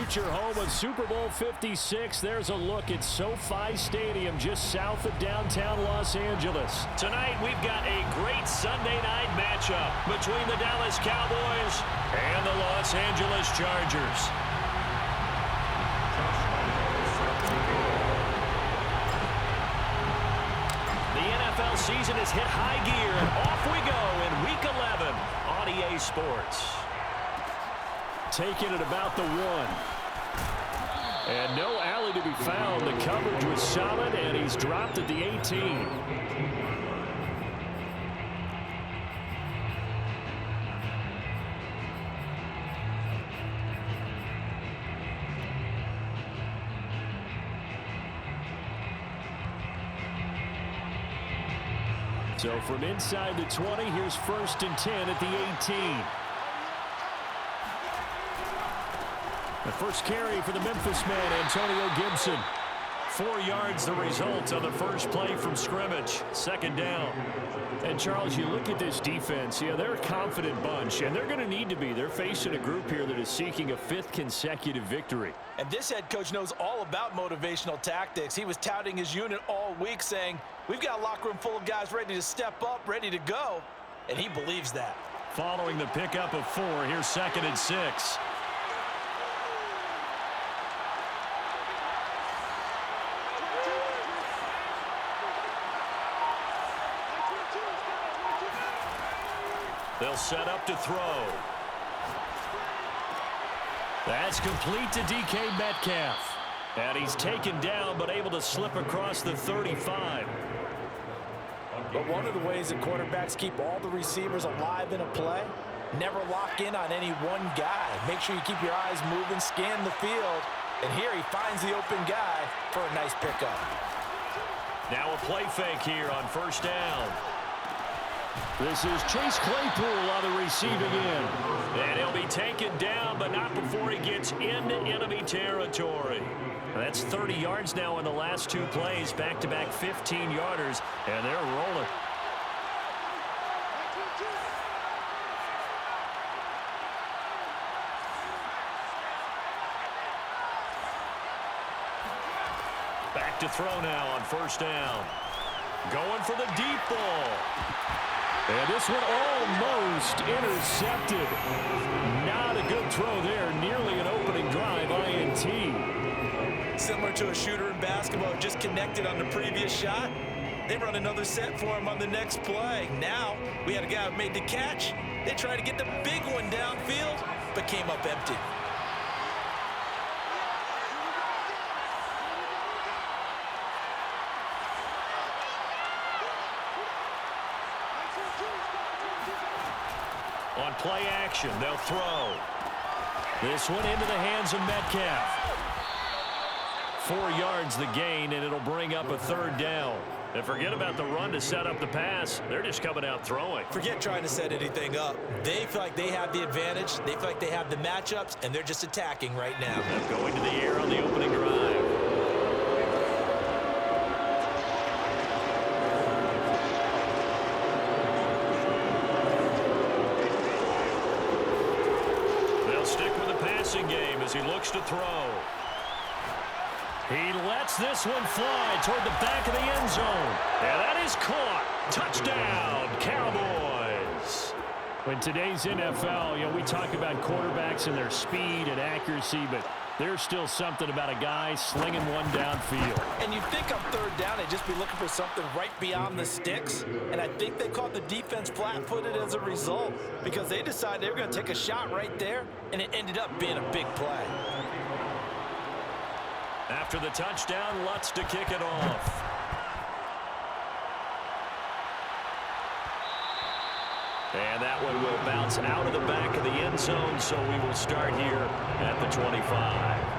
future home of Super Bowl 56. There's a look at SoFi Stadium just south of downtown Los Angeles. Tonight, we've got a great Sunday night matchup between the Dallas Cowboys and the Los Angeles Chargers. The NFL season has hit high gear, and off we go in Week 11 on EA Sports. Taking it about the 1. And no alley to be found. The coverage was solid, and he's dropped at the 18. So from inside the 20, here's 1st and 10 at the 18. The first carry for the Memphis man, Antonio Gibson. 4 yards the result on the first play from scrimmage. 2nd down. And, Charles, you look at this defense, yeah, they're a confident bunch, and they're going to need to be. They're facing a group here that is seeking a 5th consecutive victory. And this head coach knows all about motivational tactics. He was touting his unit all week saying, we've got a locker room full of guys ready to step up, ready to go, and he believes that. Following the pickup of 4, here's 2nd and 6. They'll set up to throw. That's complete to DK Metcalf. And he's taken down but able to slip across the 35. But one of the ways that quarterbacks keep all the receivers alive in a play, never lock in on any one guy. Make sure you keep your eyes moving, scan the field. And here he finds the open guy for a nice pickup. Now a play fake here on 1st down. This is Chase Claypool on the receiving end. And he'll be taken down, but not before he gets into enemy territory. That's 30 yards now in the last 2 plays, back-to-back 15-yarders, and they're rolling. Back to throw now on 1st down. Going for the deep ball. And this one almost intercepted. Not a good throw there. Nearly an opening drive, INT. Similar to a shooter in basketball, just connected on the previous shot. They run another set for him on the next play. Now, we had a guy who made the catch. They tried to get the big one downfield, but came up empty. On play action, they'll throw. This one into the hands of Metcalf. 4 yards the gain, and it'll bring up a 3rd down. And forget about the run to set up the pass. They're just coming out throwing. Forget trying to set anything up. They feel like they have the advantage. They feel like they have the matchups, and they're just attacking right now. They're going to the air on the opening drive. Game as he looks to throw. He lets this one fly toward the back of the end zone. And that is caught. Touchdown, Cowboys. In today's NFL, we talk about quarterbacks and their speed and accuracy, but there's still something about a guy slinging one downfield. And you think on 3rd down, they'd just be looking for something right beyond the sticks. And I think they caught the defense flat-footed as a result because they decided they were going to take a shot right there, and it ended up being a big play. After the touchdown, Lutz to kick it off. And that one will bounce out of the back of the end zone, so we will start here at the 25.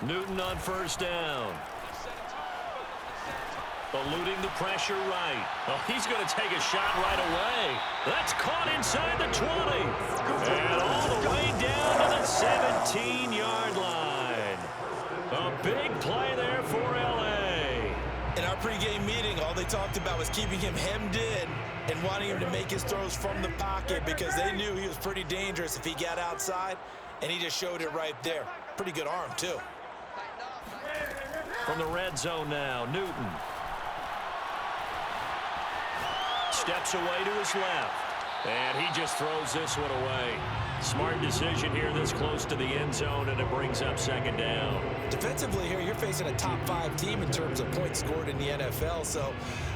Newton on 1st down. Eluding the pressure right. Oh, he's going to take a shot right away. That's caught inside the 20. And all the way down to the 17-yard line. A big play there for L.A. In our pregame meeting, all they talked about was keeping him hemmed in and wanting him to make his throws from the pocket because they knew he was pretty dangerous if he got outside, and he just showed it right there. Pretty good arm, too. From the red zone now, Newton. Steps away to his left. And he just throws this one away. Smart decision here this close to the end zone, and it brings up second down. Defensively here, you're facing a top-5 team in terms of points scored in the NFL. So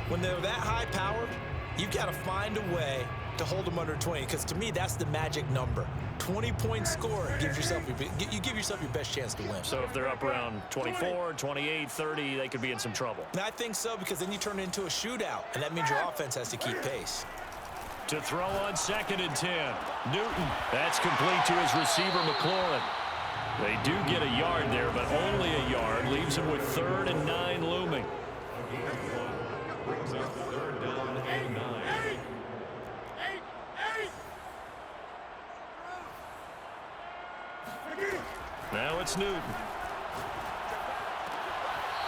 when they're that high-powered, you've got to find a way to hold them under 20, because to me, that's the magic number. 20-point score, you give yourself your best chance to win. So if they're up around 24, 28, 30, they could be in some trouble. And I think so, because then you turn it into a shootout, and that means your offense has to keep pace. To throw on 2nd and 10. Newton. That's complete to his receiver, McLaurin. They do get a yard there, but only a yard. Leaves him with 3rd and 9 looming. Now it's Newton.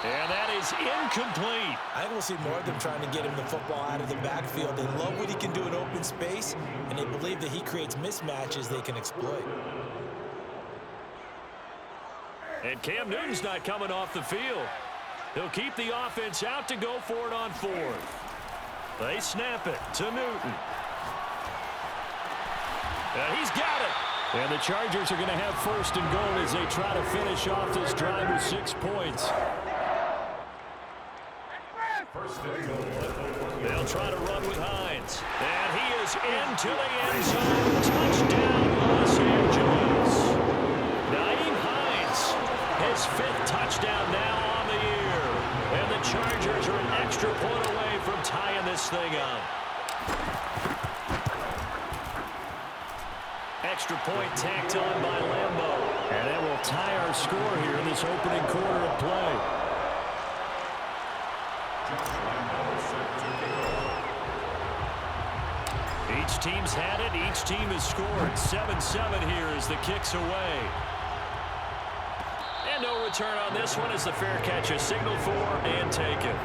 And that is incomplete. I think we'll see more of them trying to get him the football out of the backfield. They love what he can do in open space, and they believe that he creates mismatches they can exploit. And Cam Newton's not coming off the field. He'll keep the offense out to go for it on 4th. They snap it to Newton. And he's got it. And the Chargers are going to have 1st and goal as they try to finish off this drive with 6 points. They'll try to run with Hines. And he is into the end zone. Touchdown, Los Angeles. Nyheim Hines, his 5th touchdown now on the year. And the Chargers are an extra point away from tying this thing up. Extra point tacked on by Lambeau. And that will tie our score here in this opening quarter of play. Each team's had it. Each team has scored. 7-7 here as the kick's away. And no return on this one as the fair catch is signaled for and taken.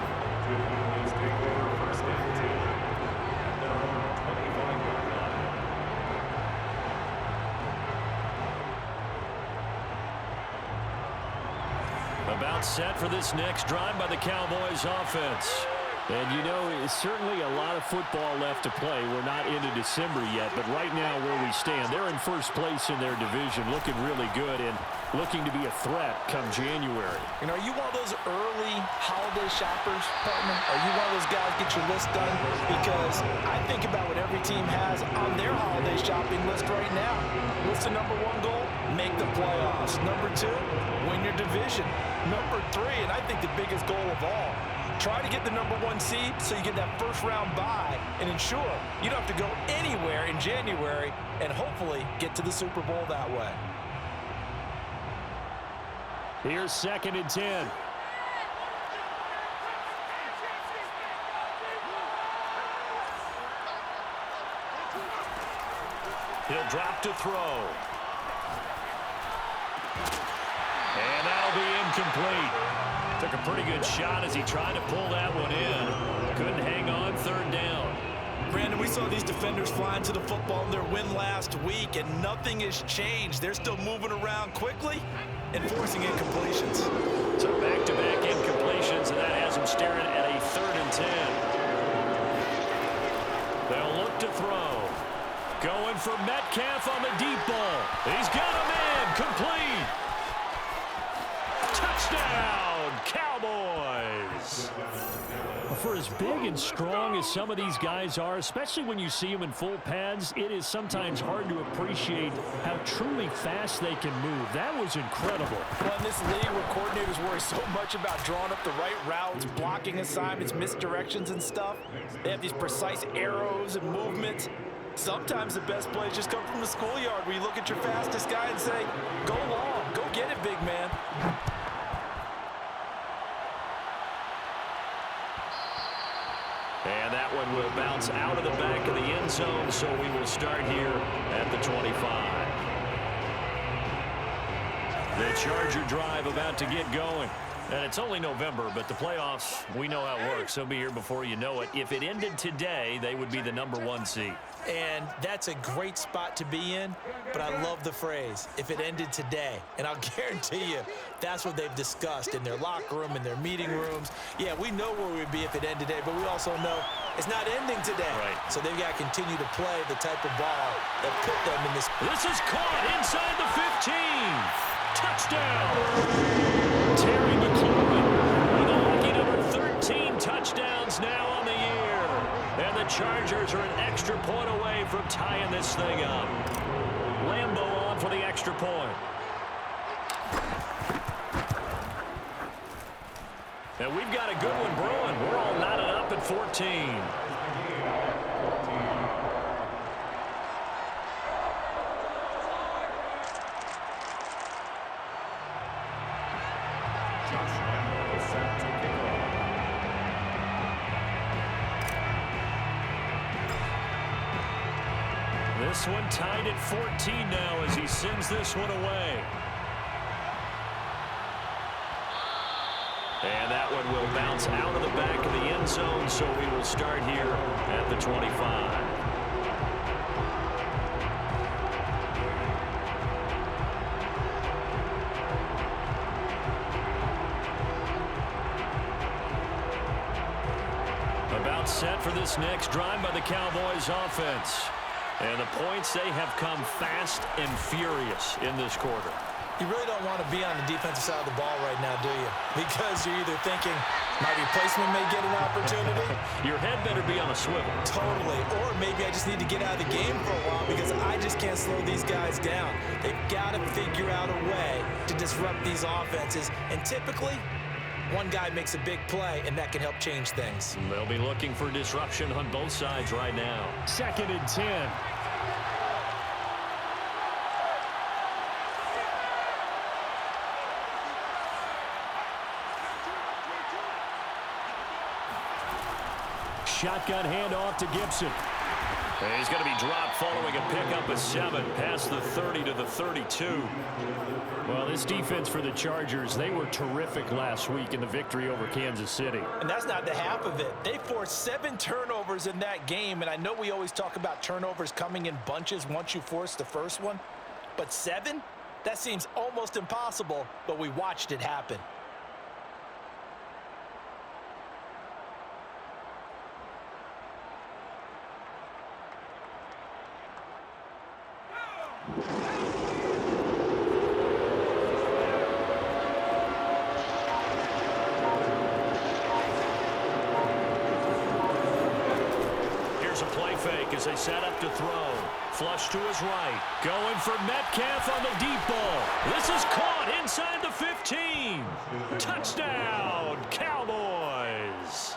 About set for this next drive by the Cowboys offense. And, you know, it's certainly a lot of football left to play. We're not into December yet, but right now where we stand, they're in first place in their division, looking really good and looking to be a threat come January. You know, are you one of those early holiday shoppers, partner? Are you one of those guys get your list done? Because I think about what every team has on their holiday shopping list right now. What's the number 1 goal? Make the playoffs. Number 2, win your division. Number 3, and I think the biggest goal of all, try to get the number 1 seed so you get that first-round bye and ensure you don't have to go anywhere in January and hopefully get to the Super Bowl that way. Here's 2nd and 10. He'll drop to throw. And that'll be incomplete. Took a pretty good shot as he tried to pull that one in. Couldn't hang on 3rd down. Brandon, we saw these defenders flying to the football in their win last week, and nothing has changed. They're still moving around quickly and forcing incompletions. So back-to-back incompletions, and that has him staring at a 3rd and 10. They'll look to throw. Going for Metcalf on the deep ball. He's got him in. Complete. Touchdown, Cowboys. For as big and strong as some of these guys are, especially when you see them in full pads, it is sometimes hard to appreciate how truly fast they can move. That was incredible. Well, in this league where coordinators worry so much about drawing up the right routes, blocking assignments, misdirections and stuff, they have these precise arrows and movements. Sometimes the best plays just come from the schoolyard where you look at your fastest guy and say, go long, go get it, big man. bounce out of the back of the end zone, so we will start here at the 25. The Charger drive about to get going. And it's only November, but the playoffs, we know how it works. They'll be here before you know it. If it ended today, they would be the #1 seed. And that's a great spot to be in, but I love the phrase, if it ended today. And I'll guarantee you, that's what they've discussed in their locker room, in their meeting rooms. Yeah, we know where we'd be if it ended today, but we also know it's not ending today. Right. So they've got to continue to play the type of ball that put them in this. This is caught inside the 15. Touchdown. Terry McLaurin with a lucky number 13 touchdowns now on the year. And the Chargers are an extra point away from tying this thing up. Lambeau on for the extra point. And we've got a good one brewing. We're all knotted up at 14. This one tied at 14 now as he sends this one away. And that one will bounce out of the back of the end zone, so we will start here at the 25. About set for this next drive by the Cowboys offense. And the points, they have come fast and furious in this quarter. You really don't want to be on the defensive side of the ball right now, do you? Because you're either thinking my replacement may get an opportunity. Your head better be on a swivel. Totally. Or maybe I just need to get out of the game for a while because I just can't slow these guys down. They've got to figure out a way to disrupt these offenses. And typically, one guy makes a big play, and that can help change things. They'll be looking for disruption on both sides right now. 2nd and 10. Shotgun handoff to Gibson. And he's going to be dropped following a pickup of 7 past the 30 to the 32. Well, this defense for the Chargers, they were terrific last week in the victory over Kansas City. And that's not the half of it. They forced 7 turnovers in that game, and I know we always talk about turnovers coming in bunches once you force the first one, but 7? That seems almost impossible, but we watched it happen. Here's a play fake as they set up to throw. Flush to his right. Going for Metcalf on the deep ball. This is caught inside the 15. Touchdown, Cowboys.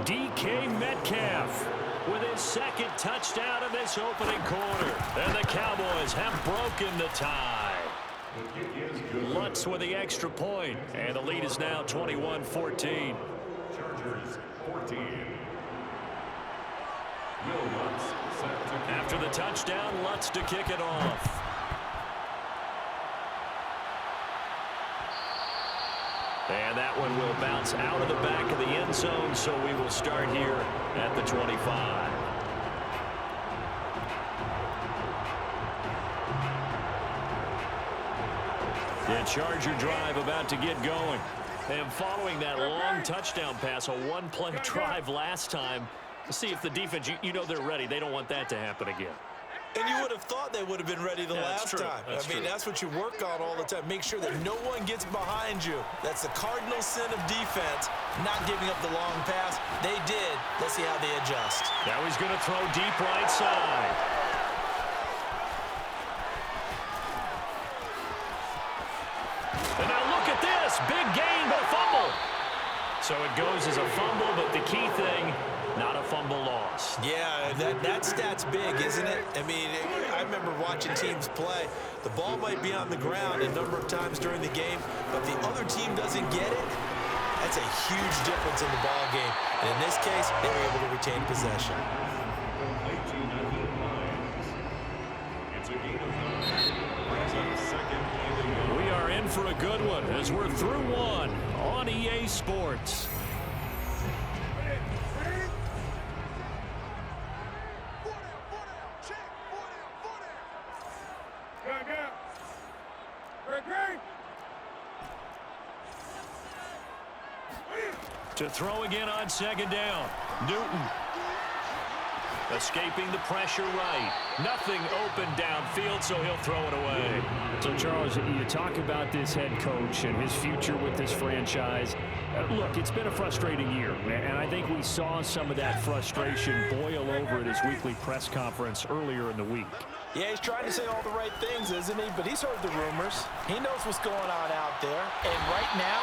DK Metcalf with his 2nd touchdown of this opening quarter. And the Cowboys have broken the tie. Lutz with the extra point. And the lead is now 21-14. Chargers 14. After the touchdown, Lutz to kick it off. And that one will bounce out of the back of the end zone, so we will start here at the 25. The Charger drive about to get going. And following that long touchdown pass, a one-play drive last time, see if the defense, you know they're ready. They don't want that to happen again. And you would have thought they would have been ready the last time. That's true. That's what you work on all the time. Make sure that no one gets behind you. That's the cardinal sin of defense, not giving up the long pass. They did. Let's see how they adjust. Now he's going to throw deep right side. And now look at this. Big gain, but a fumble. So it goes as a fumble, but the key thing, not a fumble loss. Yeah, that stat's big, isn't it? I mean, I remember watching teams play. The ball might be on the ground a number of times during the game, but the other team doesn't get it. That's a huge difference in the ball game. And in this case, they were able to retain possession. 19-19 Lions. It's a gain of 9. Brings up second and 1. We are in for a good one as we're through one on EA Sports. To throw again on second down. Newton. Escaping the pressure right. Nothing open downfield, so he'll throw it away. So, Charles, you talk about this head coach and his future with this franchise. Look, it's been a frustrating year, and I think we saw some of that frustration boil over at his weekly press conference earlier in the week. Yeah, he's trying to say all the right things, isn't he? But he's heard the rumors. He knows what's going on out there. And right now,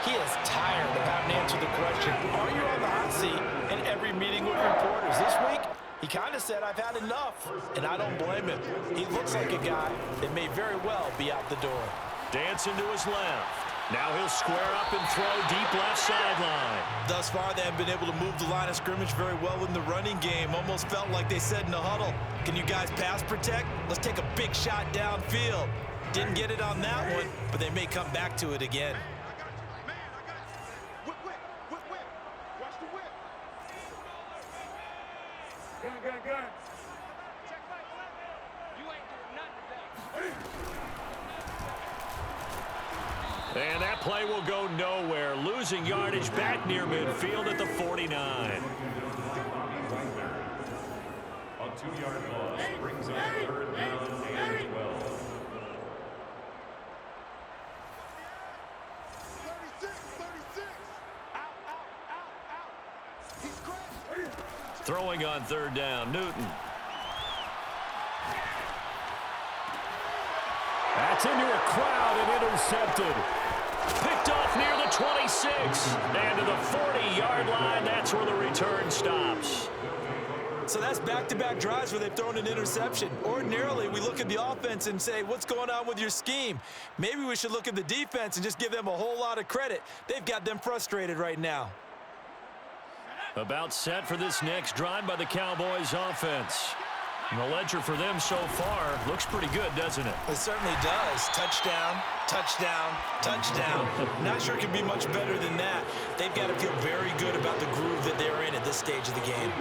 he is tired of having to answer the question, are you on the hot seat in every meeting with reporters? This week, he kind of said, I've had enough, and I don't blame him. He looks like a guy that may very well be out the door. Dancing to his left. Now he'll square up and throw deep left sideline. Thus far, they haven't been able to move the line of scrimmage very well in the running game. Almost felt like they said in the huddle, can you guys pass protect? Let's take a big shot downfield. Didn't get it on that one, but they may come back to it again. And that play will go nowhere. Losing yardage back near midfield at the 49. A 2-yard loss brings up 3rd down and 12. Throwing on 3rd down, Newton. That's into a crowd and intercepted. Picked off near the 26. And to the 40-yard line, that's where the return stops. So that's back-to-back drives where they've thrown an interception. Ordinarily, we look at the offense and say, what's going on with your scheme? Maybe we should look at the defense and just give them a whole lot of credit. They've got them frustrated right now. About set for this next drive by the Cowboys offense. And the ledger for them so far looks pretty good, doesn't it? It certainly does. Touchdown, touchdown, touchdown. Not sure it can be much better than that. They've got to feel very good about the groove that they're in at this stage of the game.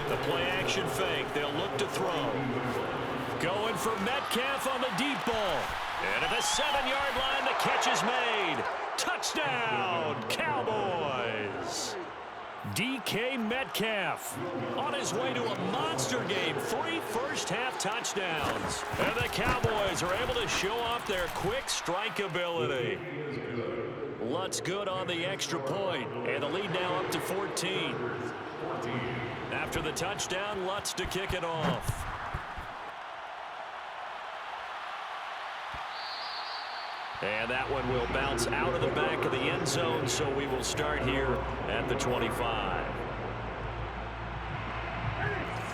The play-action fake. They'll look to throw. Going for Metcalf on the deep ball. And at the 7-yard line, the catch is made. Touchdown, Cowboys. DK Metcalf on his way to a monster game. 3 first-half touchdowns. And the Cowboys are able to show off their quick strike ability. Lutz good on the extra point. And the lead now up to 14. After the touchdown, Lutz to kick it off. And that one will bounce out of the back of the end zone, so we will start here at the 25.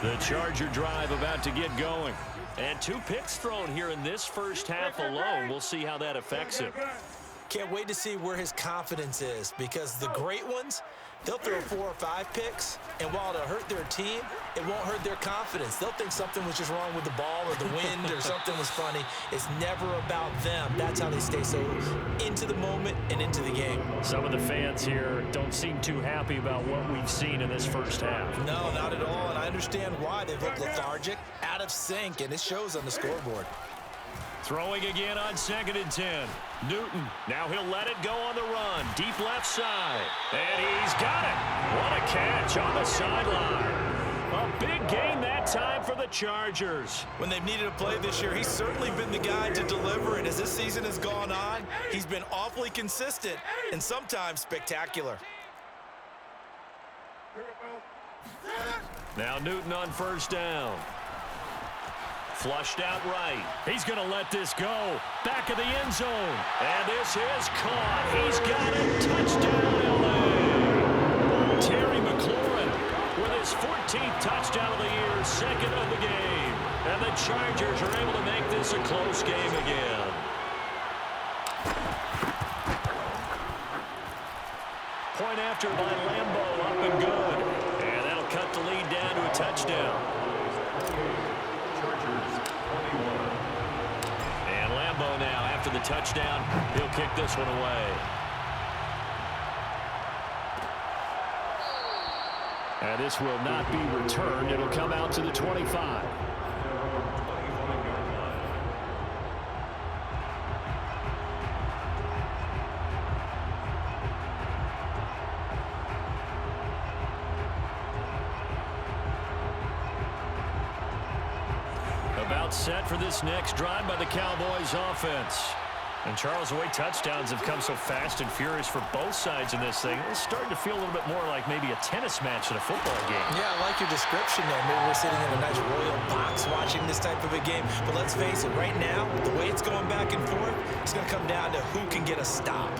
The Charger drive about to get going. And 2 picks thrown here in this first half alone. We'll see how that affects him. Can't wait to see where his confidence is, because the great ones, they'll throw 4 or 5 picks, and while it'll hurt their team, it won't hurt their confidence. They'll think something was just wrong with the ball or the wind or something was funny. It's never about them. That's how they stay so into the moment and into the game. Some of the fans here don't seem too happy about what we've seen in this first half. No, not at all, and I understand why. They've looked lethargic, out of sync, and it shows on the scoreboard. Throwing again on 2nd and 10. Newton, now he'll let it go on the run. Deep left side. And he's got it. What a catch on the sideline. A big gain that time for the Chargers. When they've needed a play this year, he's certainly been the guy to deliver. And as this season has gone on, he's been awfully consistent and sometimes spectacular. Now Newton on 1st down. Flushed out right. He's going to let this go. Back of the end zone. And this is caught. He's got it. Touchdown, L.A. Terry McLaurin with his 14th touchdown of the year, 2nd of the game. And the Chargers are able to make this a close game again. after by Lambeau, up and good. And that'll cut the lead down to a touchdown. And Lambeau now, after the touchdown, he'll kick this one away. And this will not be returned. It'll come out to the 25. About set for this next drive by the Cowboys offense. And Charles, the way touchdowns have come so fast and furious for both sides in this thing, it's starting to feel a little bit more like maybe a tennis match in a football game. Yeah, I like your description there. Maybe we're sitting in a nice royal box watching this type of a game. But let's face it, right now, the way it's going back and forth, it's going to come down to who can get a stop.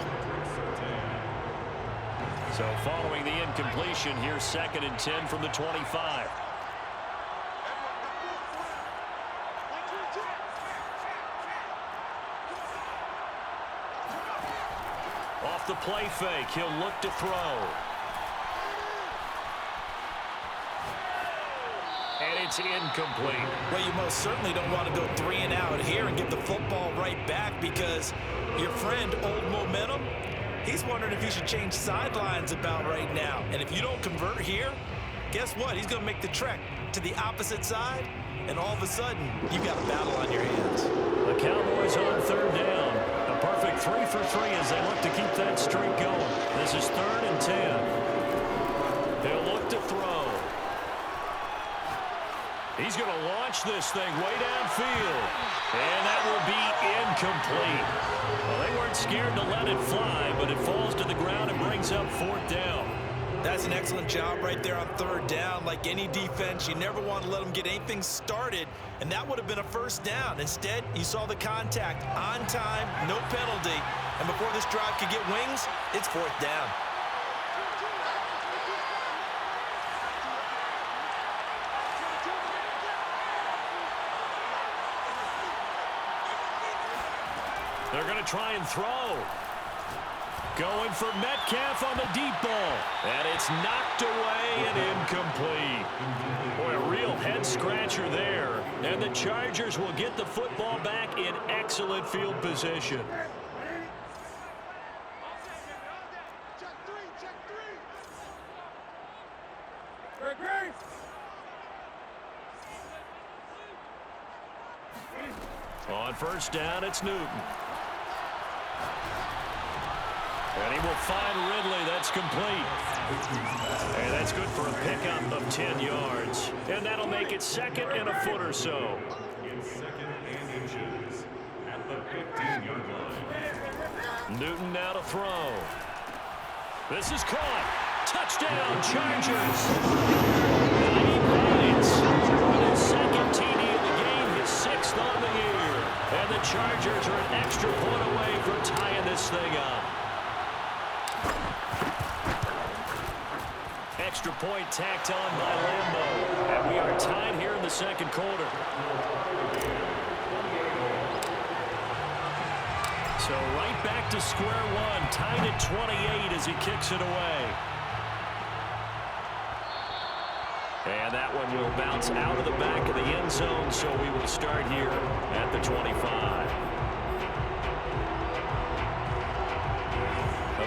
So following the incompletion, here's 2nd and 10 from the 25. Off the play fake, he'll look to throw. And it's incomplete. Well, you most certainly don't want to go 3 and out here and give the football right back, because your friend, Old Momentum, he's wondering if he should change sidelines about right now. And if you don't convert here, guess what? He's going to make the trek to the opposite side, and all of a sudden, you've got a battle on your hands. The Cowboys on 3rd down. A perfect 3 for 3 as they look to keep that streak going. This is 3rd and 10. They'll look to throw. He's going to launch this thing way downfield. And that will be incomplete. Well, they weren't scared to let it fly, but it falls to the ground and brings up 4th down. That's an excellent job right there on 3rd down. Like any defense, you never want to let them get anything started, and that would have been a 1st down. Instead, you saw the contact on time, no penalty, and before this drive could get wings, it's 4th down. They're going to try and throw. Going for Metcalf on the deep ball. And it's knocked away and incomplete. Boy, a real head-scratcher there. And the Chargers will get the football back in excellent field position. On 1st down, it's Newton. And he will find Ridley. That's complete. And that's good for a pickup of 10 yards. And that'll make it 2nd and a foot or so. In 2nd and inches at the 15-yard line. Newton now to throw. This is caught. Touchdown, Chargers. 9 points. His 2nd TD of the game, his 6th on the year. And the Chargers are an extra point away from tying this thing up. Extra point tacked on by Lambeau. And we are tied here in the 2nd quarter. So right back to square one, tied at 28 as he kicks it away. And that one will bounce out of the back of the end zone, so we will start here at the 25.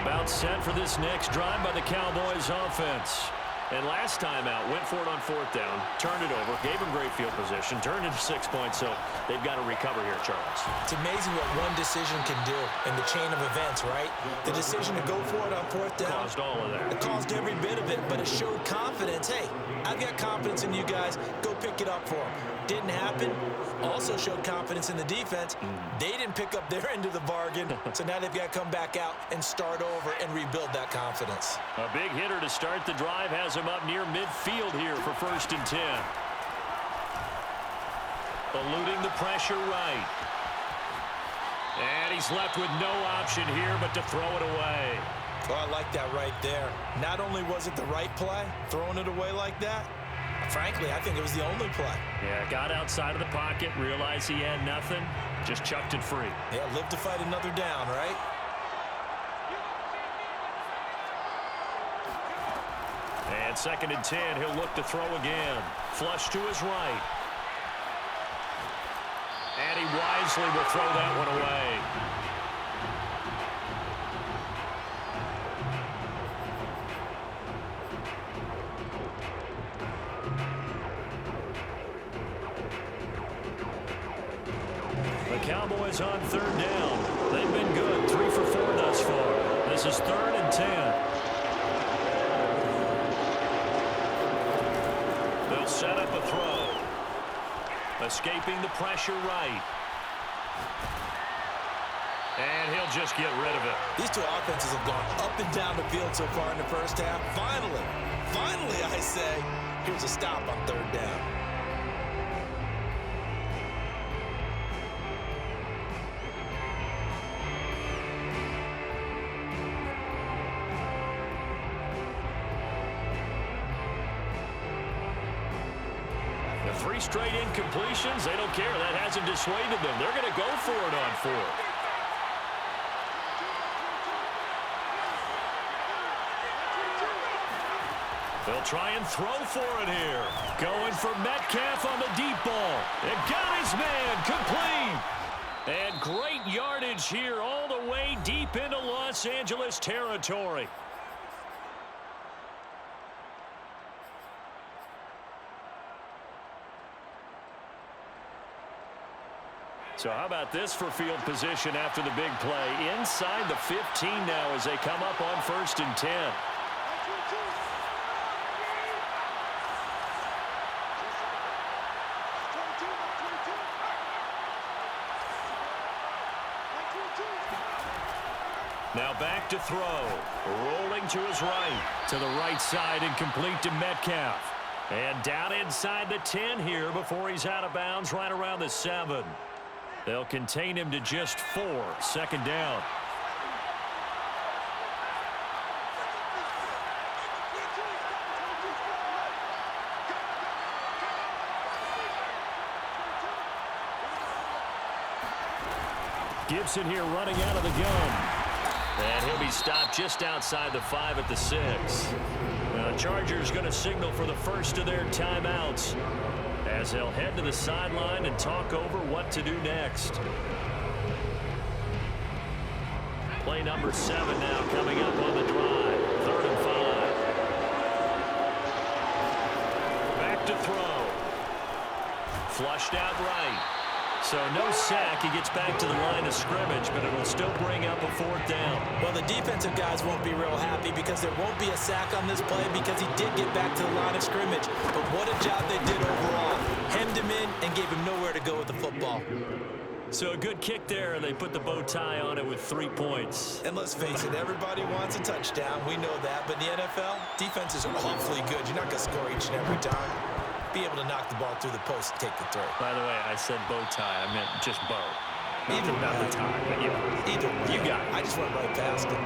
About set for this next drive by the Cowboys offense. And last time out, went for it on 4th down, turned it over, gave him great field position, turned into 6 points, so they've got to recover here, Charles. It's amazing what one decision can do in the chain of events, right? The decision to go for it on 4th down. Caused all of that. It caused every bit of it, but it showed confidence. Hey, I've got confidence in you guys. Go pick it up for them. Didn't happen. Also showed confidence in the defense. They didn't pick up their end of the bargain, so now they've got to come back out and start over and rebuild that confidence. A big hitter to start the drive has him up near midfield here for 1st and 10. Eluding the pressure right. And he's left with no option here but to throw it away. Well, I like that right there. Not only was it the right play, throwing it away like that, frankly, I think it was the only play. Yeah, got outside of the pocket, realized he had nothing, just chucked it free. Yeah, live to fight another down, right? And 2nd and 10, he'll look to throw again. Flush to his right. And he wisely will throw that one away. The Cowboys on 3rd down. They've been good, 3 for 4 thus far. This is 3rd and 10. They'll set up a throw. Escaping the pressure right. And he'll just get rid of it. These two offenses have gone up and down the field so far in the first half. Finally, I say, here's a stop on 3rd down. The 3 straight incompletions, they don't care. That hasn't dissuaded them. They're going to go for it on 4th. They'll try and throw for it here. Going for Metcalf on the deep ball. It got his man complete. And great yardage here all the way deep into Los Angeles territory. So how about this for field position after the big play? Inside the 15 now as they come up on 1st and 10. Now back to throw. Rolling to his right. To the right side and complete to Metcalf. And down inside the 10 here before he's out of bounds right around the 7. They'll contain him to just 4. 2nd down. Gibson here running out of the gun. And he'll be stopped just outside the 5 at the 6. The Chargers going to signal for the first of their timeouts as they'll head to the sideline and talk over what to do next. Play number 7 now coming up on the drive. 3rd and 5. Back to throw. Flushed out right. So no sack. He gets back to the line of scrimmage, but it will still bring up a 4th down. Well, the defensive guys won't be real happy because there won't be a sack on this play because he did get back to the line of scrimmage. But what a job they did overall. Hemmed him in and gave him nowhere to go with the football. So a good kick there, and they put the bow tie on it with 3 points. And let's face it, everybody wants a touchdown. We know that. But in the NFL, defenses are awfully good. You're not going to score each and every time. Be able to knock the ball through the post and take the throw. By the way, I said bow tie. I meant just bow. Either not way. the tie. But yeah. Either way. You got it. I just went right past it.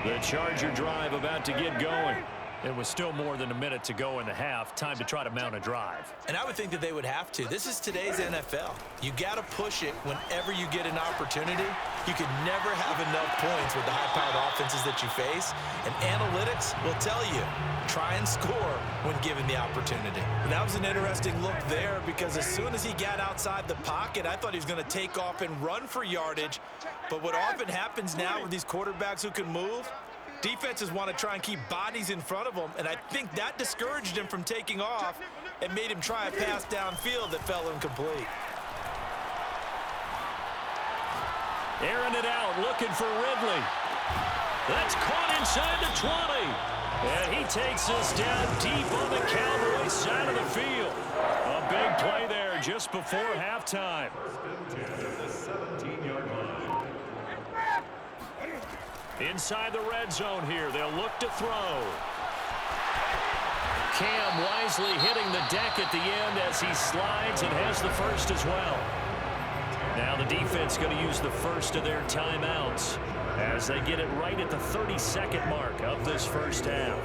The Charger drive about to get going. It was still more than a minute to go in the half. Time to try to mount a drive. And I would think that they would have to. This is today's NFL. You got to push it whenever you get an opportunity. You could never have enough points with the high-powered offenses that you face. And analytics will tell you, try and score when given the opportunity. And that was an interesting look there because as soon as he got outside the pocket, I thought he was going to take off and run for yardage. But what often happens now with these quarterbacks who can move, defenses want to try and keep bodies in front of them, and I think that discouraged him from taking off and made him try a pass downfield that fell incomplete. Airing it out, looking for Ridley. That's caught inside the 20. And he takes us down deep on the Cowboys side of the field. A big play there just before halftime. Inside the red zone here, they'll look to throw. Cam wisely hitting the deck at the end as he slides and has the first as well. Now the defense going to use the first of their timeouts as they get it right at the 32nd mark of this first half.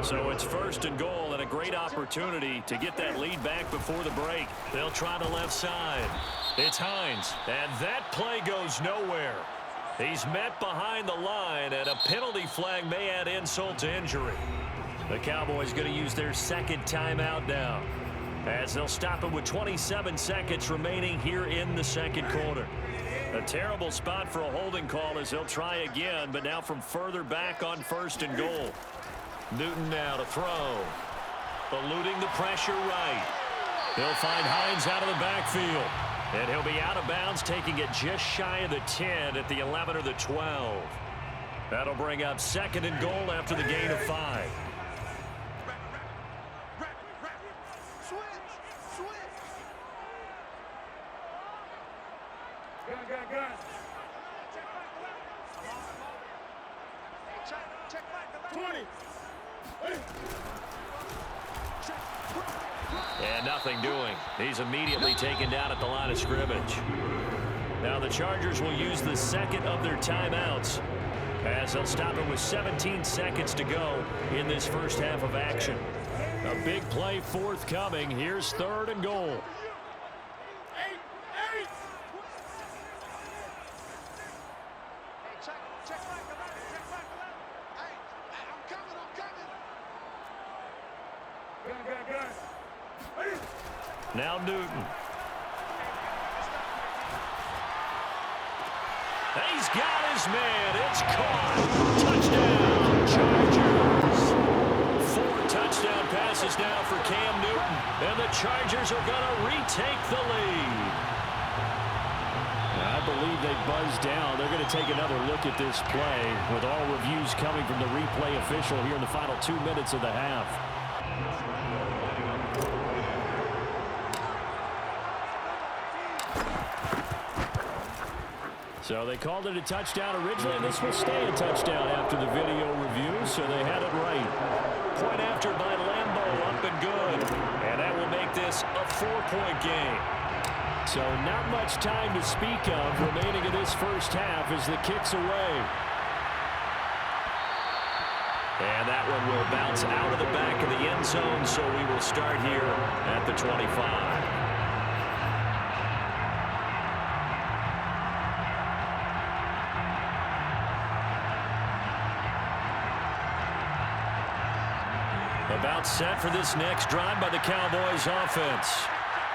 So it's 1st and goal and a great opportunity to get that lead back before the break. They'll try the left side. It's Hines, and that play goes nowhere. He's met behind the line, and a penalty flag may add insult to injury. The Cowboys going to use their second timeout now, as they'll stop him with 27 seconds remaining here in the second quarter. A terrible spot for a holding call as he'll try again, but now from further back on 1st and goal. Newton now to throw. Eluding the pressure right. He'll find Hines out of the backfield. And he'll be out of bounds, taking it just shy of the 10 at the 11 or the 12. That'll bring up 2nd and goal after the gain of 5. And nothing doing. He's immediately taken down at the line of scrimmage. Now the Chargers will use the second of their timeouts, as they'll stop it with 17 seconds to go in this first half of action. A big play forthcoming. Here's 3rd and goal. Now Newton. He's got his man. It's caught. Touchdown, Chargers. 4 touchdown passes now for Cam Newton. And the Chargers are going to retake the lead. I believe they buzzed down. They're going to take another look at this play, with all reviews coming from the replay official here in the final 2 minutes of the half. So they called it a touchdown originally, and this will stay a touchdown after the video review, so they had it right. Point after by Lambeau, up and good. And that will make this a 4-point game. So not much time to speak of remaining in this first half as the kick's away. And that one will bounce out of the back of the end zone, so we will start here at the 25. About set for this next drive by the Cowboys offense,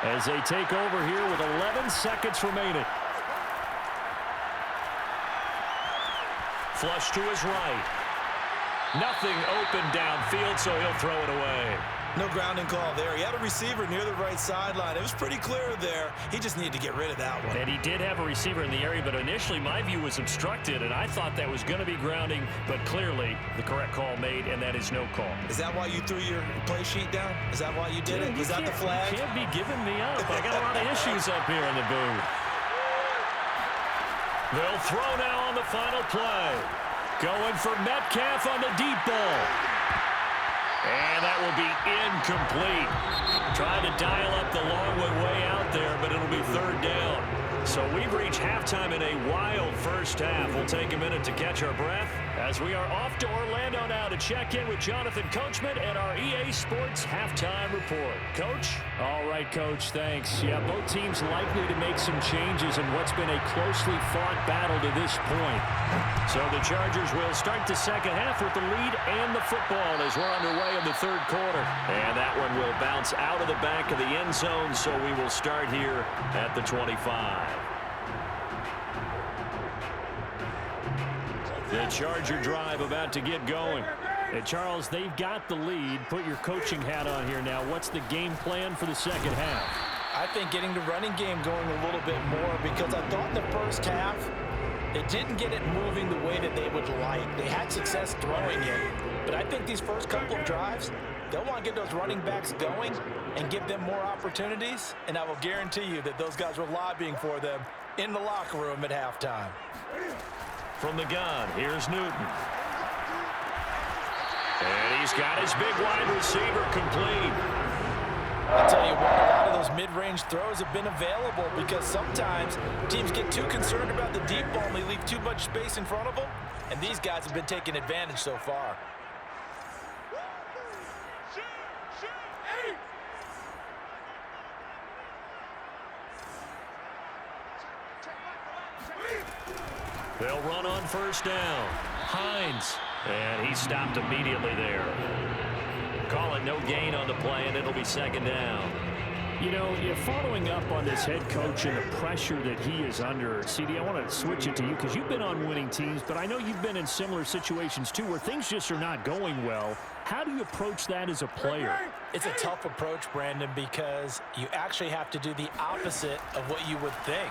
as they take over here with 11 seconds remaining. Flush to his right. Nothing open downfield, so he'll throw it away. No grounding call there. He had a receiver near the right sideline. It was pretty clear there. He just needed to get rid of that one. And he did have a receiver in the area, but initially my view was obstructed, and I thought that was going to be grounding, but clearly the correct call made, and that is no call. Is that why you threw your play sheet down? Is that why you did it? Was that the flag? You can't be giving me up. I got a lot of issues up here in the booth. They'll throw now on the final play. Going for Metcalf on the deep ball. And that will be incomplete. Trying to dial up the long way out there, but it'll be 3rd down. So we've reached halftime in a wild first half. We'll take a minute to catch our breath as we are off to Orlando now to check in with Jonathan Coachman and our EA Sports halftime report. Coach? All right, Coach, thanks. Yeah, both teams likely to make some changes in what's been a closely fought battle to this point. So the Chargers will start the second half with the lead and the football as we're underway in the 3rd quarter. And that one will bounce out of the back of the end zone, so we will start here at the 25. The Charger drive about to get going. And Charles, they've got the lead. Put your coaching hat on here now. What's the game plan for the second half? I think getting the running game going a little bit more, because I thought in the first half they didn't get it moving the way that they would like. They had success throwing it, but I think these first couple of drives, they'll want to get those running backs going and give them more opportunities, and I will guarantee you that those guys were lobbying for them in the locker room at halftime. From the gun, here's Newton. And he's got his big wide receiver complete. I'll tell you what, a lot of those mid-range throws have been available because sometimes teams get too concerned about the deep ball and they leave too much space in front of them, and these guys have been taking advantage so far. They'll run on first down. Hines. And he stopped immediately there. Call it no gain on the play, and it'll be second down. You know, following up on this head coach and the pressure that he is under, CD, I want to switch it to you because you've been on winning teams, but I know you've been in similar situations too where things just are not going well. How do you approach that as a player? It's a tough approach, Brandon, because you actually have to do the opposite of what you would think.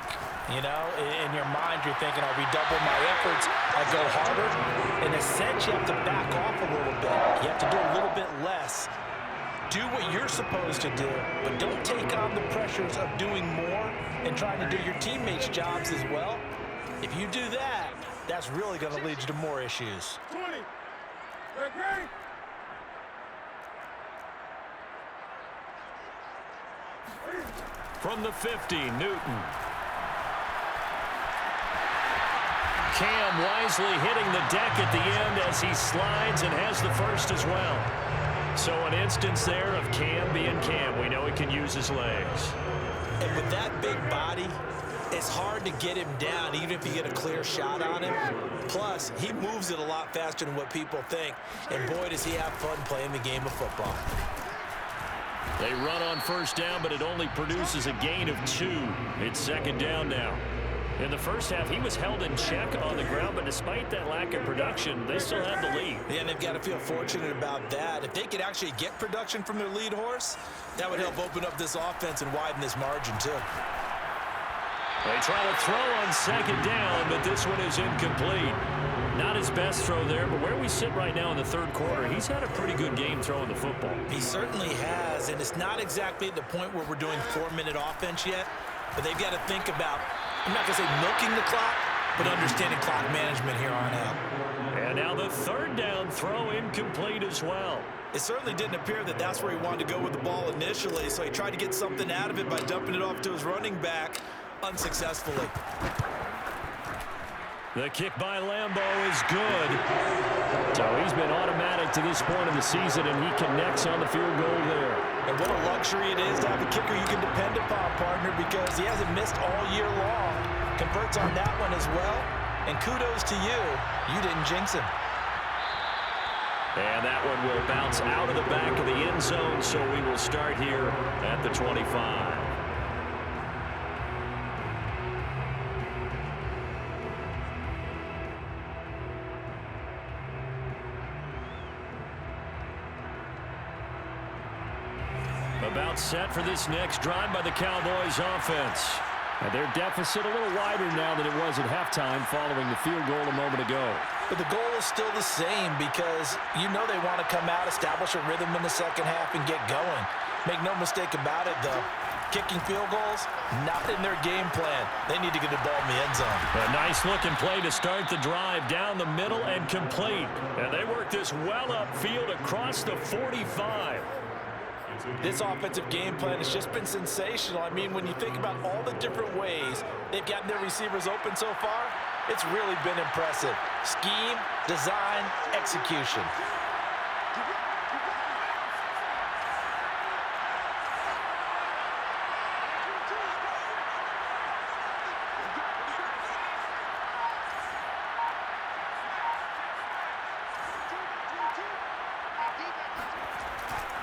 You know, in your mind, you're thinking, I'll redouble my efforts, I'll go harder. In a sense, you have to back off a little bit. You have to do a little bit less. Do what you're supposed to do, but don't take on the pressures of doing more and trying to do your teammates' jobs as well. If you do that, that's really going to lead you to more issues. 20. Great. From the 50, Newton. Cam wisely hitting the deck at the end as he slides and has the first as well. So an instance there of Cam being Cam. We know he can use his legs. And with that big body, it's hard to get him down, even if you get a clear shot on him. Plus, he moves it a lot faster than what people think. And boy, does he have fun playing the game of football. They run on first down, but it only produces a gain of 2. It's second down now. In the first half, he was held in check on the ground, but despite that lack of production, they still have the lead. Yeah, and they've got to feel fortunate about that. If they could actually get production from their lead horse, that would help open up this offense and widen this margin, too. They try to throw on second down, but this one is incomplete. Not his best throw there, but where we sit right now in the third quarter, he's had a pretty good game throwing the football. He certainly has, and it's not exactly at the point where we're doing 4-minute offense yet, but they've got to think about, I'm not going to say milking the clock, but understanding clock management here on out. And now the third down throw incomplete as well. It certainly didn't appear that that's where he wanted to go with the ball initially, so he tried to get something out of it by dumping it off to his running back unsuccessfully. The kick by Lambo is good. So he's been automatic to this point of the season, and he connects on the field goal there. And what a luxury it is to have a kicker you can depend upon, partner, because he hasn't missed all year long. Converts on that one as well. And kudos to you. You didn't jinx him. And that one will bounce out of the back of the end zone, so we will start here at the 25. About set for this next drive by the Cowboys offense. And their deficit a little wider now than it was at halftime following the field goal a moment ago. But the goal is still the same because you know they want to come out, establish a rhythm in the second half, and get going. Make no mistake about it, though. Kicking field goals, not in their game plan. They need to get the ball in the end zone. A nice-looking play to start the drive down the middle and complete. And they work this well upfield across the 45. This offensive game plan has just been sensational. I mean, when you think about all the different ways they've gotten their receivers open so far, it's really been impressive. Scheme, design, execution.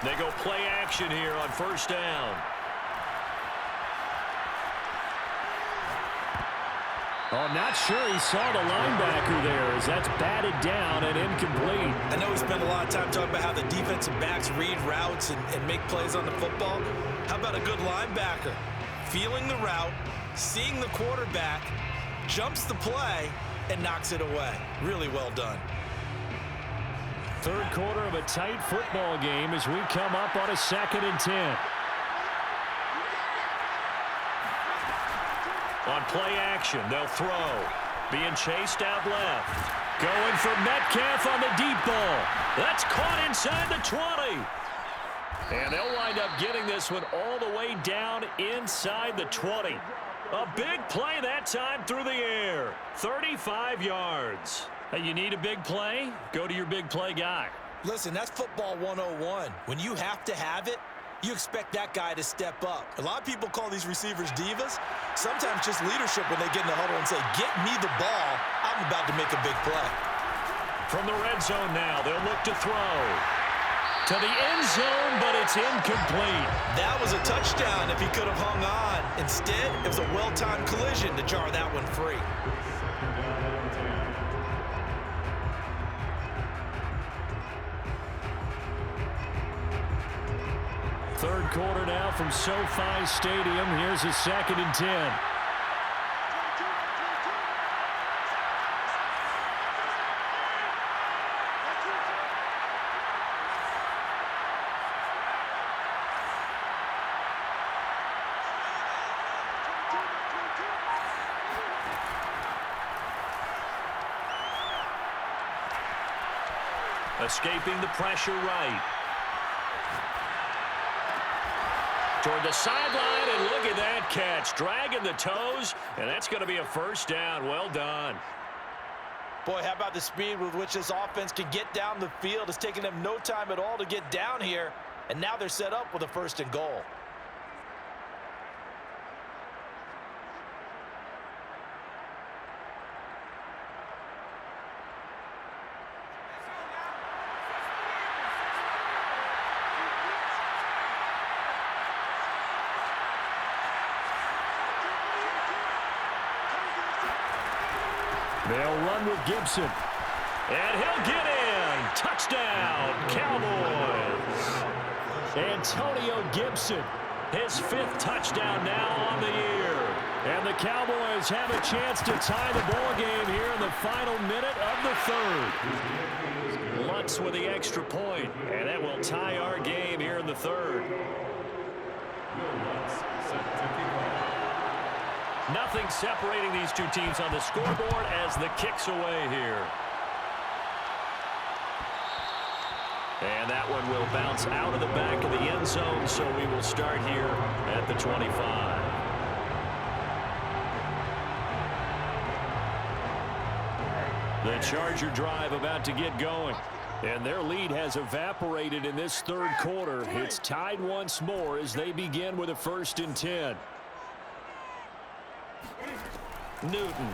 They go play action here on first down. Oh, not sure he saw the linebacker there as that's batted down and incomplete. I know we spent a lot of time talking about how the defensive backs read routes and make plays on the football. How about a good linebacker? Feeling the route, seeing the quarterback, jumps the play, and knocks it away. Really well done. Third quarter of a tight football game as we come up on a 2nd and 10. On play action, they'll throw. Being chased out left. Going for Metcalf on the deep ball. That's caught inside the 20. And they'll wind up getting this one all the way down inside the 20. A big play that time through the air. 35 yards. Hey, you need a big play? Go to your big play guy. Listen, that's football 101. When you have to have it, You expect that guy to step up. A lot of people call these receivers divas. Sometimes just leadership when they get in the huddle and say, get me the ball. I'm about to make a big play. From the red zone now, they'll look to throw. To the end zone, but it's incomplete. That was a touchdown if he could have hung on. Instead, it was a well-timed collision to jar that one free. Third quarter now from SoFi Stadium. Here's a 2nd and 10. Escaping the pressure right. Toward the sideline, and look at that catch. Dragging the toes, and that's going to be a first down. Well done. Boy, how about the speed with which this offense can get down the field? It's taken them no time at all to get down here, and now they're set up with a 1st and goal. They'll run with Gibson. And he'll get in. Touchdown, Cowboys. Antonio Gibson, his 5th touchdown now on the year. And the Cowboys have a chance to tie the ball game here in the final minute of the 3rd. Lutz with the extra point, and that will tie our game here in the 3rd. Nothing separating these two teams on the scoreboard as the kick's away here. And that one will bounce out of the back of the end zone, so we will start here at the 25. The Charger drive about to get going. And their lead has evaporated in this 3rd quarter. It's tied once more as they begin with a 1st and 10. Newton.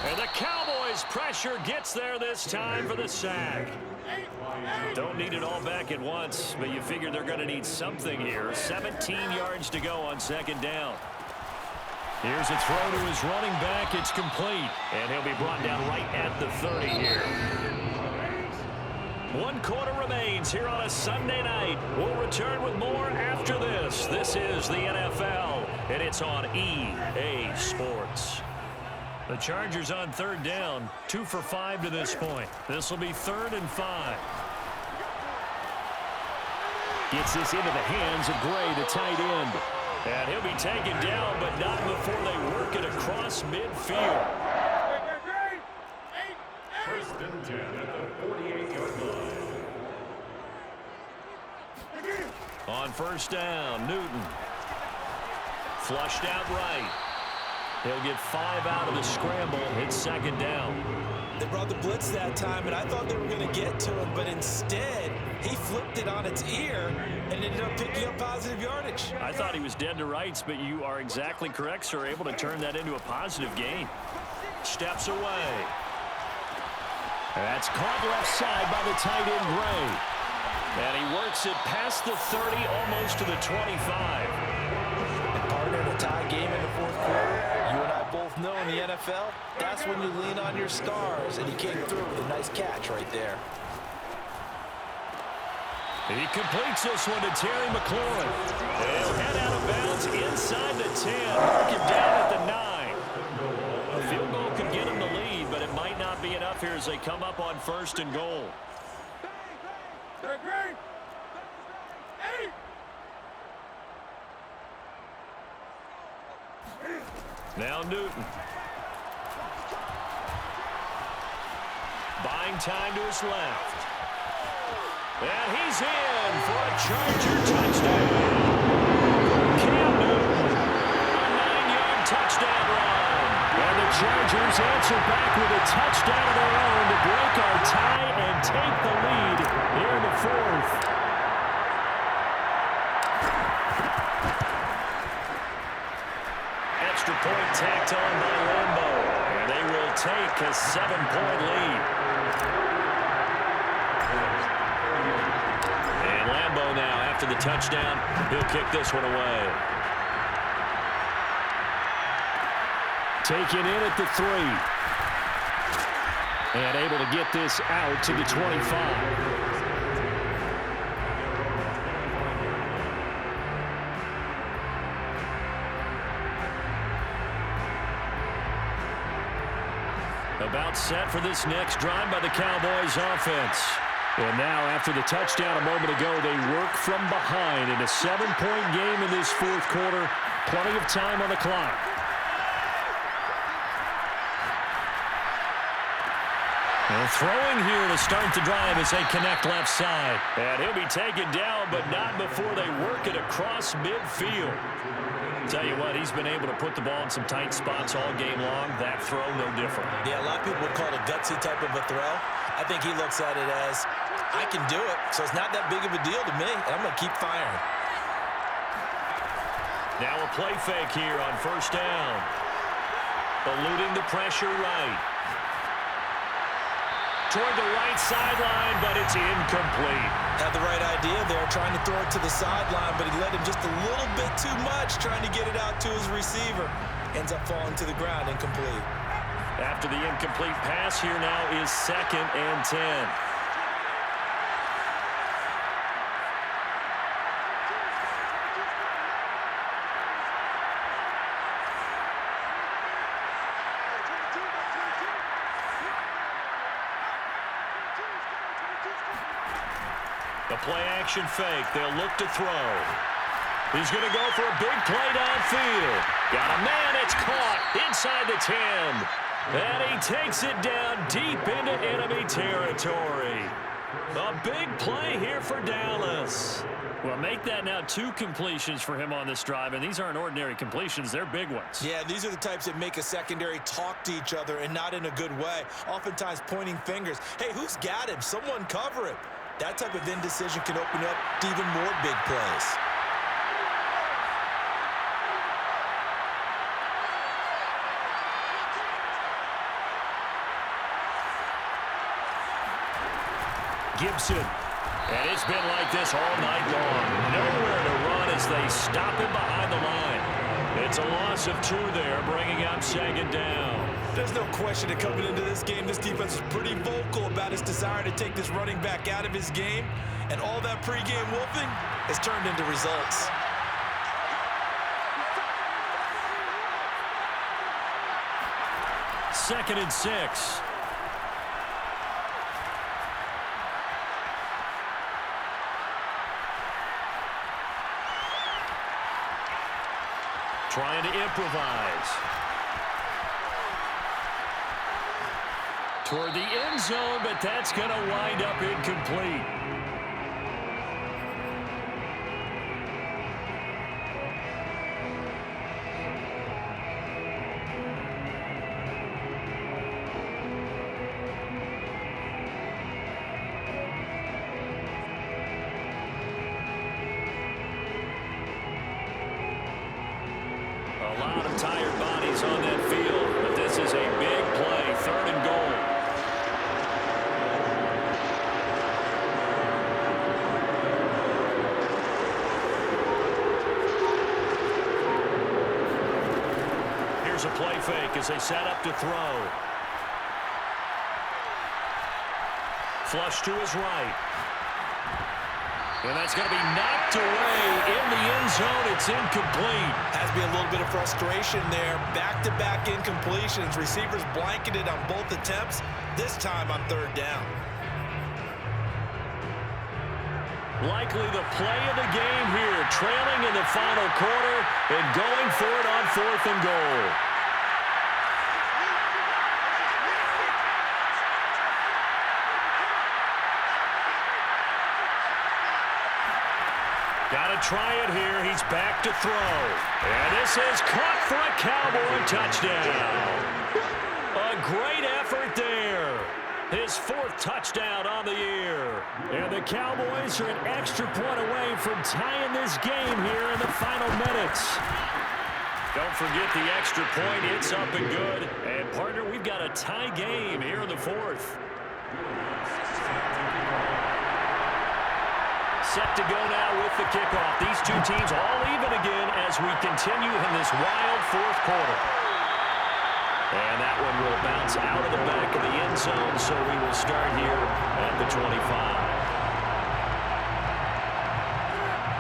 And the Cowboys' pressure gets there this time for the sack. Don't need it all back at once, but you figure they're going to need something here. 17 yards to go on 2nd down. Here's a throw to his running back. It's complete, and he'll be brought down right at the 30 here. 1 quarter remains here on a Sunday night. We'll return with more after this. This is the NFL, and it's on EA Sports. The Chargers on 3rd down, 2 for 5 to this point. This will be 3rd and 5. Gets this into the hands of Gray, the tight end. And he'll be taken down, but not before they work it across midfield. 1st and 10 at the 48-yard line. On 1st down, Newton. Flushed out right. He'll get 5 out of the scramble. It's 2nd down. They brought the blitz that time, and I thought they were going to get to him, but instead, he flipped it on its ear and ended up picking up positive yardage. I thought he was dead to rights, but you are exactly correct, sir. Able to turn that into a positive gain. Steps away. That's caught left side by the tight end, Gray. And he works it past the 30, almost to the 25. And partner, in a tie game in the 4th quarter, you and I both know in the NFL, that's when you lean on your stars, and he came through with a nice catch right there. He completes this one to Terry McLaurin. He'll head out of bounds inside the 10, mark him down at the 9. A field goal could get him the lead, but it might not be enough here as they come up on 1st and goal. Now Newton. Buying time to his left. And he's in for a Charger touchdown. Cam Newton, a 9-yard touchdown run. And the Chargers answer back with a touchdown of their own to break our tie and take the lead here in the 4th. knocked on by Lambo. And they will take a 7-point lead. And Lambo now, after the touchdown, he'll kick this one away. Taken in at the 3. And able to get this out to the 25. About set for this next drive by the Cowboys offense. And now, after the touchdown a moment ago, they work from behind in a 7-point game in this fourth quarter. Plenty of time on the clock. And throwing here to start the drive as they connect left side. And he'll be taken down, but not before they work it across midfield. Tell you what, he's been able to put the ball in some tight spots all game long. That throw, no different. Yeah, a lot of people would call it a gutsy type of a throw. I think he looks at it as, I can do it, so it's not that big of a deal to me, and I'm going to keep firing. Now a play fake here on first down. Eluding the pressure right. Toward the right sideline, but it's incomplete. Had the right idea there, trying to throw it to the sideline, but he let him just a little bit too much, trying to get it out to his receiver. Ends up falling to the ground, incomplete. After the incomplete pass, here now is 2nd and 10. The play-action fake. They'll look to throw. He's going to go for a big play downfield. Got a man. It's caught inside the 10. And he takes it down deep into enemy territory. A big play here for Dallas. Well, make that now 2 completions for him on this drive, and these aren't ordinary completions. They're big ones. Yeah, these are the types that make a secondary talk to each other and not in a good way. Oftentimes pointing fingers. Hey, who's got him? Someone cover it. That type of indecision can open up to even more big plays. Gibson. And it's been like this all night long. Nowhere to run as they stop him behind the line. It's a loss of 2 there, bringing up 2nd down. There's no question that coming into this game, this defense is pretty vocal about its desire to take this running back out of his game. And all that pregame wolfing has turned into results. Second and 6. Trying to improvise. Toward the end zone, but that's going to wind up incomplete. A lot of tired bodies on that field, but this is a big play, 3rd and goal. Here's a play fake as they set up to throw. Flush to his right. And that's going to be knocked away in the end zone. It's incomplete. Has to be a little bit of frustration there. Back-to-back incompletions. Receivers blanketed on both attempts, this time on 3rd down. Likely the play of the game here, trailing in the final quarter and going for it on 4th and goal. Got to try it here. He's back to throw. And this is caught for a Cowboy touchdown. A great effort there. His 4th touchdown on the year. And the Cowboys are an extra point away from tying this game here in the final minutes. Don't forget the extra point. It's up and good. And, partner, we've got a tie game here in the fourth. Set to go now with the kickoff. These two teams all even again as we continue in this wild fourth quarter. And that one will bounce out of the back of the end zone, so we will start here at the 25.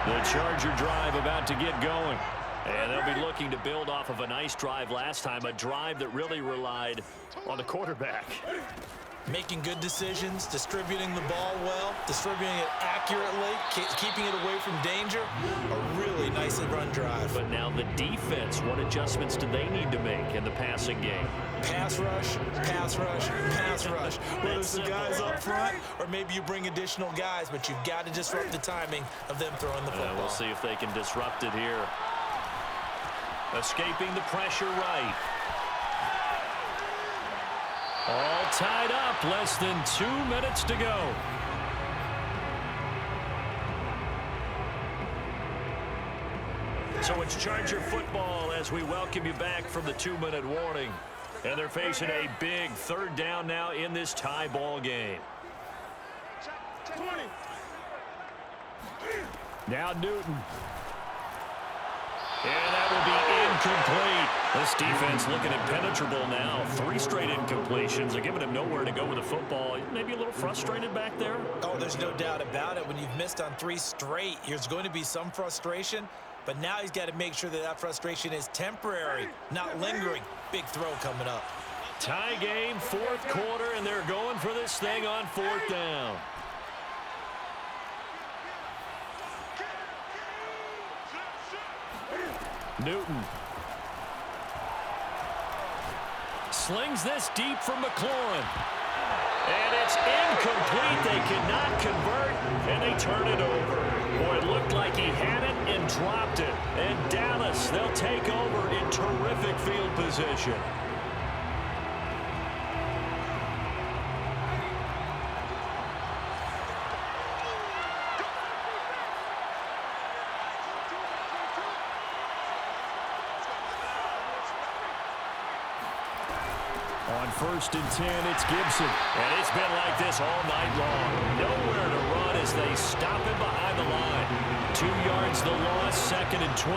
The Charger drive about to get going. And they'll be looking to build off of a nice drive last time, a drive that really relied on the quarterback. Making good decisions, distributing the ball well, distributing it accurately, keeping it away from danger. A really nicely run drive. But now the defense, what adjustments do they need to make in the passing game? Pass rush, pass rush, pass rush. Whether it's the guys up front or maybe you bring additional guys, but you've got to disrupt the timing of them throwing the football. We'll see if they can disrupt it here. Escaping the pressure right. All tied up, less than 2 minutes to go. So it's Charger football as we welcome you back from the 2-minute warning. And they're facing a big third down now in this tie ball game. Now Newton. And that will be incomplete. This defense looking impenetrable now. 3 straight incompletions. They're giving him nowhere to go with the football. Maybe a little frustrated back there. Oh, there's no doubt about it. When you've missed on 3 straight, there's going to be some frustration. But now he's got to make sure that that frustration is temporary, not lingering. Big throw coming up. Tie game, fourth quarter, and they're going for this thing on 4th down. Newton. Slings this deep from McLaurin. And it's incomplete. They cannot convert, and they turn it over. Boy, it looked like he had it and dropped it. And Dallas, they'll take over in terrific field position. On 1st and 10, it's Gibson. And it's been like this all night long. Nowhere to run as they stop him behind the line. 2 yards the loss, 2nd and 12.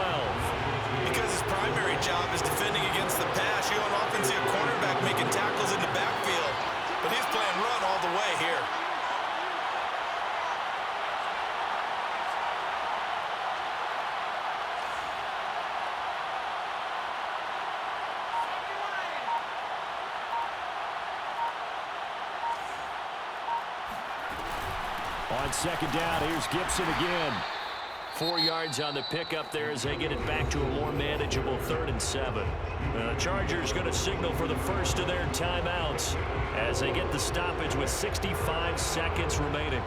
Because his primary job is defending against the pass, you don't often see a quarterback making tackles in the backfield. But he's playing run all the way here. On 2nd down, here's Gibson again. 4 yards on the pickup there as they get it back to a more manageable 3rd and 7. The Chargers going to signal for the first of their timeouts as they get the stoppage with 65 seconds remaining.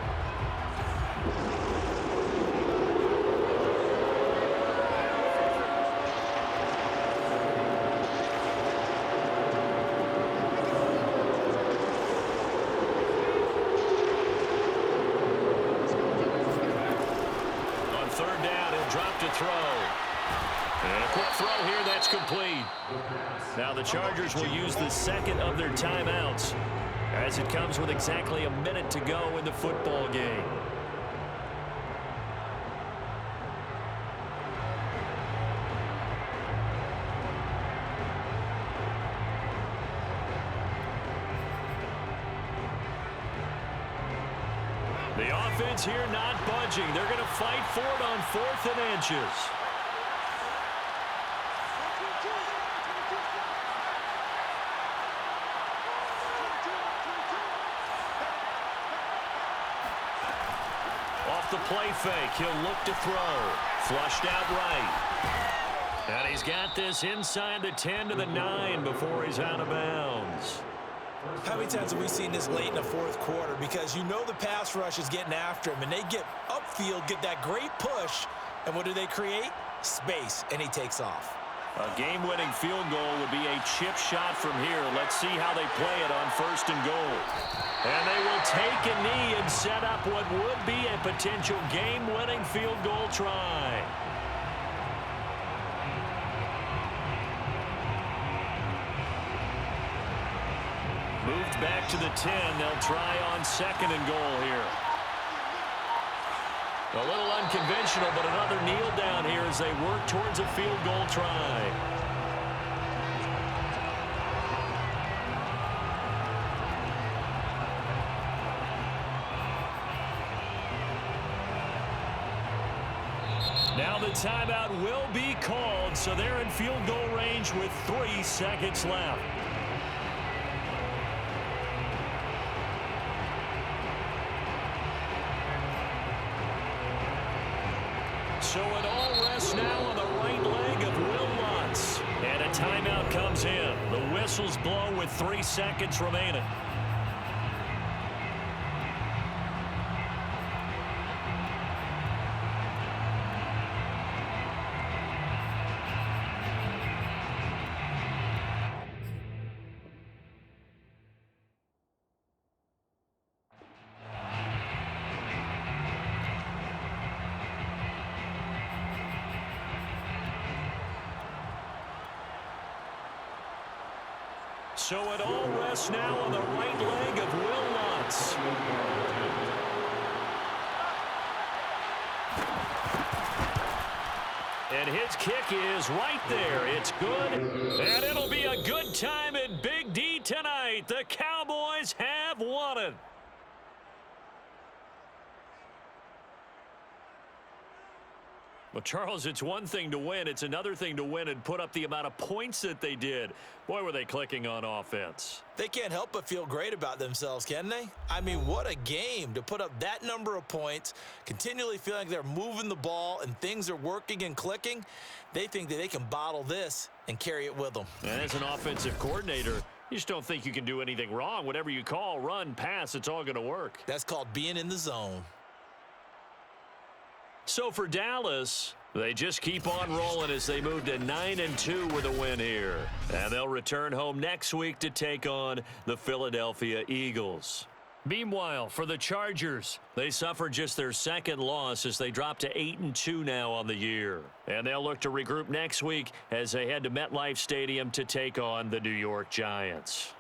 Now the Chargers will use the second of their timeouts as it comes with exactly a minute to go in the football game. The offense here not budging. They're going to fight for it on 4th and inches. The play fake. He'll look to throw. Flushed out right. And he's got this inside the 10 to the 9 before he's out of bounds. How many times have we seen this late in the 4th quarter? Because you know the pass rush is getting after him, and they get upfield, get that great push, and what do they create? Space, and he takes off. A game-winning field goal would be a chip shot from here. Let's see how they play it on 1st and goal. And they will take a knee and set up what would be a potential game-winning field goal try. Moved back to the 10. They'll try on 2nd and goal here. A little unconventional, but another kneel down here as they work towards a field goal try. Now the timeout will be called, so they're in field goal range with 3 seconds left. So it all rests now on the right leg of Will Lutz. And a timeout comes in. The whistles blow with 3 seconds remaining. So it all rests now on the right leg of Will Lutz. And his kick is right there. It's good. And it'll be a good time at Big D tonight. The Cowboys have won it. Well, Charles, it's one thing to win. It's another thing to win and put up the amount of points that they did. Boy, were they clicking on offense. They can't help but feel great about themselves, can they? I mean, what a game to put up that number of points, continually feeling like they're moving the ball and things are working and clicking. They think that they can bottle this and carry it with them. And as an offensive coordinator, you just don't think you can do anything wrong. Whatever you call, run, pass, it's all going to work. That's called being in the zone. So for Dallas, they just keep on rolling as they move to 9-2 with a win here. And they'll return home next week to take on the Philadelphia Eagles. Meanwhile, for the Chargers, they suffered just their 2nd loss as they drop to 8-2 now on the year. And they'll look to regroup next week as they head to MetLife Stadium to take on the New York Giants.